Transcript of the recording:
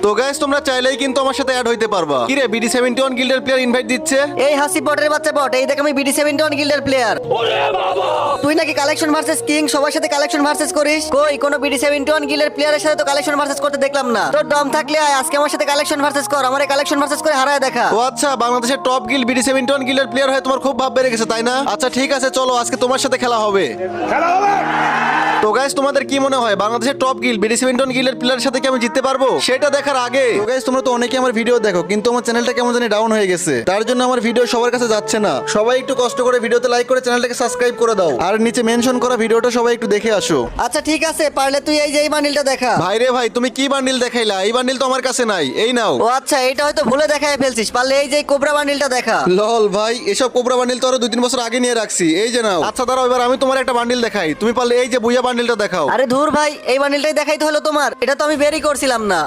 তো গাইস তোমরা চাইলেই কিন্তু আমার সাথে অ্যাড হইতে পারবা। কি রে BD71 গিল্ডের প্লেয়ার ইনভাইট দিচ্ছে। এই হাসি বটের বাচ্চা বট, এই দেখ আমি BD71 গিল্ডের প্লেয়ার। তুই নাকি কালেকশন ভার্সেস কিং সবার সাথে কালেকশন ভার্সেস করিস? কই কোনো BD71 গিল্ডের প্লেয়ারের সাথে তো কালেকশন ভার্সেস করতে দেখলাম না। তোর দম থাকলে আয় আজকে আমার সাথে কালেকশন ভার্সেস কর, আমারে কালেকশন ভার্সেস করে হারায় দেখা। ও আচ্ছা, বাংলাদেশের টপ গিল্ড BD71 গিল্ডের প্লেয়ার হয়ে তোমার খুব ভাব বেড়ে গেছে তাই না? আচ্ছা ঠিক আছে, চলো আজকে তোমার সাথে খেলা হবে। তো গাইস তোমাদের কি মনে হয় বাংলাদেশের টপ গিল্ড BD71 গিল্ডের প্লেয়ারের সাথে কি আমি জিততে পারবো? সেটা দেখার আগে তো গাইস তোমরা তো অনেকে আমার ভিডিও দেখো, কিন্তু আমার চ্যানেলটা কেমন জানি ডাউন হয়ে গেছে। তার জন্য আমার ভিডিও সবার কাছে যাচ্ছে না। সবাই একটু কষ্ট করে ভিডিওতে লাইক করে চ্যানেলটাকে সাবস্ক্রাইব করে দাও, আর নিচে মেনশন করা ভিডিওটা সবাই একটু দেখে আসো। আচ্ছা ঠিক আছে, পারলে তুই এই যে এই বান্ডিলটা দেখা। ভাই রে ভাই, তুমি কি বান্ডিল দেখাইলা? এই বান্ডিল তো আমার কাছে নাই, এই নাও। ও আচ্ছা, এটা হয়তো ভুলে দেখায় ফেলছিস, পারলে এই যে কোবরা বান্ডিলটা দেখা। লল ভাই, এসব কোবরা বান্ডিল তো আরো 2-3 বছর আগে নিয়ে রাখছি, এই যে নাও। আচ্ছা দাঁড়াও, এবার আমি তোমার একটা বান্ডিল দেখাই, তুমি পারলে এই যে বুইয়া বান্ডিলটা দেখাও। আরে ধুর ভাই, এই বান্ডিলটাই দেখাইতে হলো তোমার? এটা তো আমি বেরই করছিলাম না।